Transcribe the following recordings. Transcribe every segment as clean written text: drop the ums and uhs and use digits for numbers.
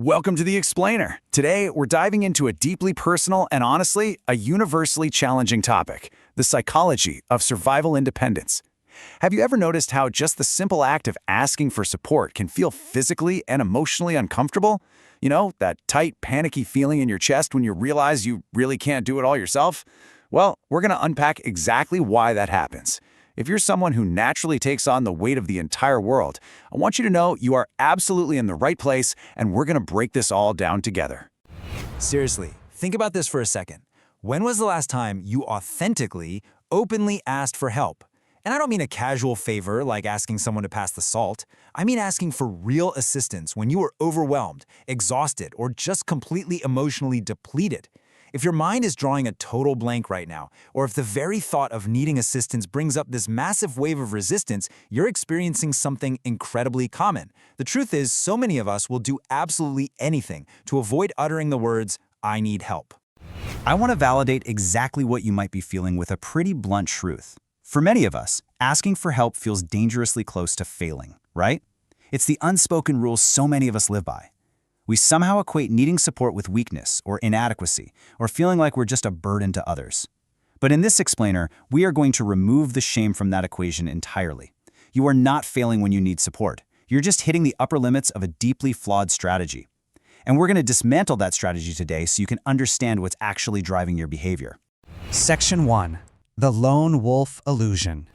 Welcome to The Explainer. Today, we're diving into a deeply personal and honestly, a universally challenging topic, the psychology of survival independence. Have you ever noticed how just the simple act of asking for support can feel physically and emotionally uncomfortable? You know, that tight, panicky feeling in your chest when you realize you really can't do it all yourself? Well, we're going to unpack exactly why that happens. If you're someone who naturally takes on the weight of the entire world, I want you to know you are absolutely in the right place, and we're going to break this all down together. Seriously, think about this for a second. When was the last time you authentically, openly asked for help? And I don't mean a casual favor like asking someone to pass the salt. I mean asking for real assistance when you were overwhelmed, exhausted, or just completely emotionally depleted. If your mind is drawing a total blank right now, or if the very thought of needing assistance brings up this massive wave of resistance, you're experiencing something incredibly common. The truth is, so many of us will do absolutely anything to avoid uttering the words, "I need help." I want to validate exactly what you might be feeling with a pretty blunt truth. For many of us, asking for help feels dangerously close to failing, right? It's the unspoken rule so many of us live by. We somehow equate needing support with weakness or inadequacy, or feeling like we're just a burden to others. But in this explainer, we are going to remove the shame from that equation entirely. You are not failing when you need support. You're just hitting the upper limits of a deeply flawed strategy. And we're going to dismantle that strategy today so you can understand what's actually driving your behavior. Section 1. The Lone Wolf Illusion.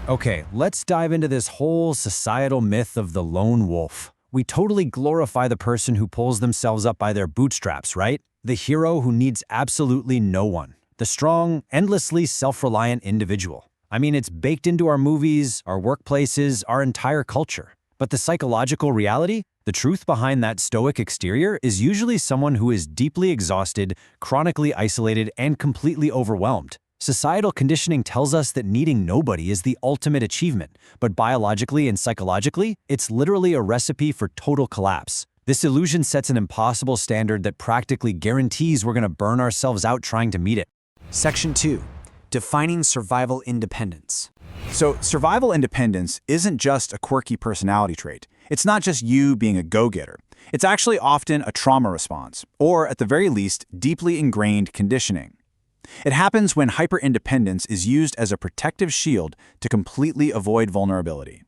Okay, let's dive into this whole societal myth of the lone wolf. We totally glorify the person who pulls themselves up by their bootstraps, right? The hero who needs absolutely no one. The strong, endlessly self-reliant individual. I mean, it's baked into our movies, our workplaces, our entire culture. But the psychological reality, the truth behind that stoic exterior, is usually someone who is deeply exhausted, chronically isolated, and completely overwhelmed. Societal conditioning tells us that needing nobody is the ultimate achievement, but biologically and psychologically, it's literally a recipe for total collapse. This illusion sets an impossible standard that practically guarantees we're going to burn ourselves out trying to meet it. Section 2. Defining survival independence. So, survival independence isn't just a quirky personality trait. It's not just you being a go-getter. It's actually often a trauma response, or at the very least, deeply ingrained conditioning. It happens when hyper-independence is used as a protective shield to completely avoid vulnerability.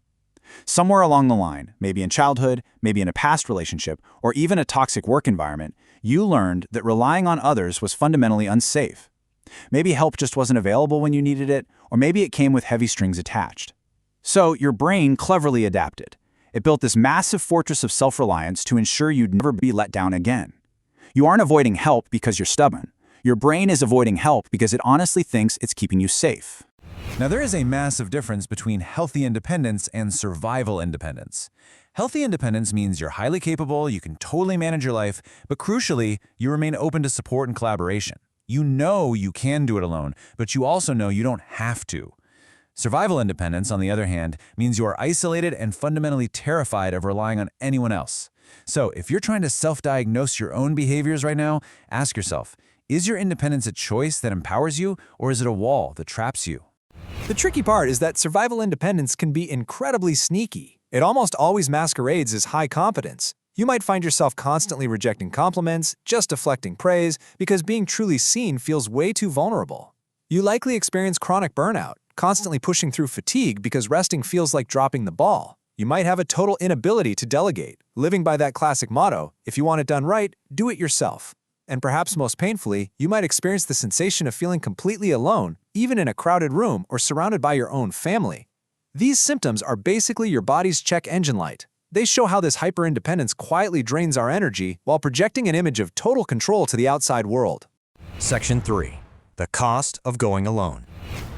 Somewhere along the line, maybe in childhood, maybe in a past relationship, or even a toxic work environment, you learned that relying on others was fundamentally unsafe. Maybe help just wasn't available when you needed it, or maybe it came with heavy strings attached. So your brain cleverly adapted. It built this massive fortress of self-reliance to ensure you'd never be let down again. You aren't avoiding help because you're stubborn. Your brain is avoiding help because it honestly thinks it's keeping you safe. Now, there is a massive difference between healthy independence and survival independence. Healthy independence means you're highly capable, you can totally manage your life, but crucially, you remain open to support and collaboration. You know you can do it alone, but you also know you don't have to. Survival independence, on the other hand, means you are isolated and fundamentally terrified of relying on anyone else. So, if you're trying to self-diagnose your own behaviors right now, ask yourself, is your independence a choice that empowers you, or is it a wall that traps you? The tricky part is that survival independence can be incredibly sneaky. It almost always masquerades as high competence. You might find yourself constantly rejecting compliments, just deflecting praise, because being truly seen feels way too vulnerable. You likely experience chronic burnout, constantly pushing through fatigue because resting feels like dropping the ball. You might have a total inability to delegate, living by that classic motto, if you want it done right, do it yourself. And perhaps most painfully, you might experience the sensation of feeling completely alone, even in a crowded room or surrounded by your own family. These symptoms are basically your body's check engine light. They show how this hyper-independence quietly drains our energy while projecting an image of total control to the outside world. Section 3. The Cost of Going Alone.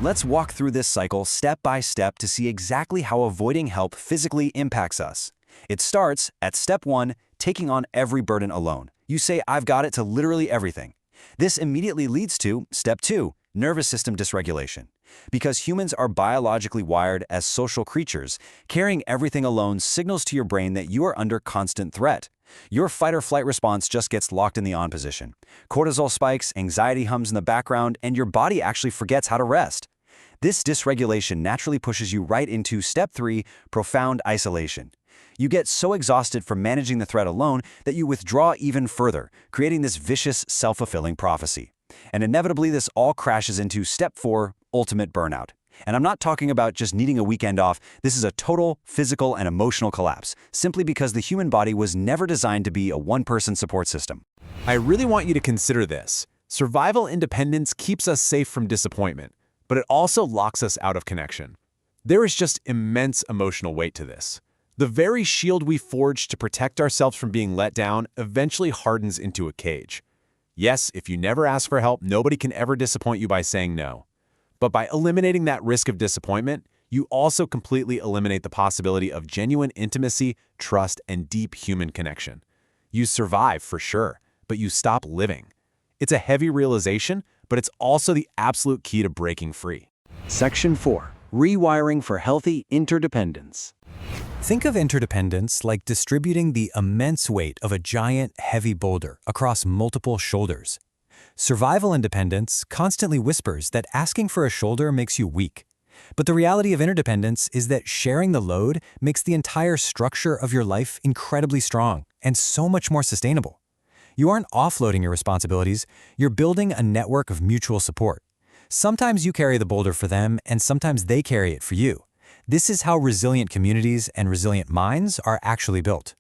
Let's walk through this cycle step by step to see exactly how avoiding help physically impacts us. It starts at step 1, taking on every burden alone. You say, "I've got it," to literally everything. This immediately leads to step 2, nervous system dysregulation. Because humans are biologically wired as social creatures, carrying everything alone signals to your brain that you are under constant threat. Your fight-or-flight response just gets locked in the on position. Cortisol spikes, anxiety hums in the background, and your body actually forgets how to rest. This dysregulation naturally pushes you right into step 3, profound isolation. You get so exhausted from managing the threat alone that you withdraw even further, creating this vicious, self-fulfilling prophecy. And inevitably, this all crashes into step 4, ultimate burnout. And I'm not talking about just needing a weekend off. This is a total physical and emotional collapse, simply because the human body was never designed to be a one-person support system. I really want you to consider this. Survival independence keeps us safe from disappointment, but it also locks us out of connection. There is just immense emotional weight to this. The very shield we forged to protect ourselves from being let down eventually hardens into a cage. Yes, if you never ask for help, nobody can ever disappoint you by saying no. But by eliminating that risk of disappointment, you also completely eliminate the possibility of genuine intimacy, trust, and deep human connection. You survive for sure, but you stop living. It's a heavy realization, but it's also the absolute key to breaking free. Section 4. Rewiring for healthy interdependence. Think of interdependence like distributing the immense weight of a giant, heavy boulder across multiple shoulders. Survival independence constantly whispers that asking for a shoulder makes you weak. But the reality of interdependence is that sharing the load makes the entire structure of your life incredibly strong and so much more sustainable. You aren't offloading your responsibilities, you're building a network of mutual support. Sometimes you carry the boulder for them, and sometimes they carry it for you. This is how resilient communities and resilient minds are actually built.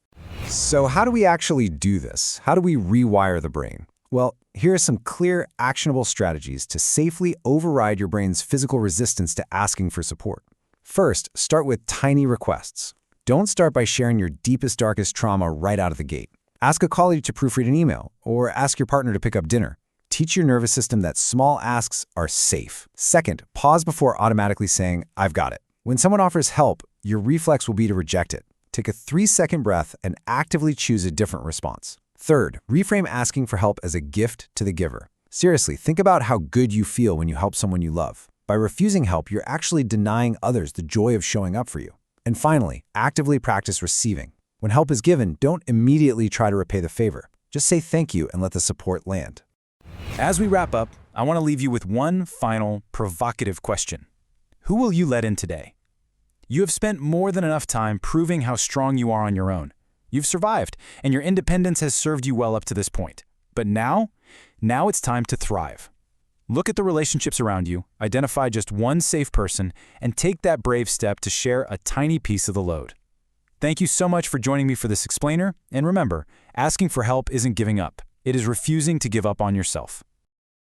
So how do we actually do this? How do we rewire the brain? Well, here are some clear, actionable strategies to safely override your brain's physical resistance to asking for support. First, start with tiny requests. Don't start by sharing your deepest, darkest trauma right out of the gate. Ask a colleague to proofread an email, or ask your partner to pick up dinner. Teach your nervous system that small asks are safe. Second, pause before automatically saying, "I've got it." When someone offers help, your reflex will be to reject it. Take a 3-second breath and actively choose a different response. Third, reframe asking for help as a gift to the giver. Seriously, think about how good you feel when you help someone you love. By refusing help, you're actually denying others the joy of showing up for you. And finally, actively practice receiving. When help is given, don't immediately try to repay the favor. Just say thank you and let the support land. As we wrap up, I want to leave you with one final, provocative question. Who will you let in today? You have spent more than enough time proving how strong you are on your own. You've survived, and your independence has served you well up to this point. But now it's time to thrive. Look at the relationships around you, identify just one safe person, and take that brave step to share a tiny piece of the load. Thank you so much for joining me for this explainer, and remember, asking for help isn't giving up. It is refusing to give up on yourself.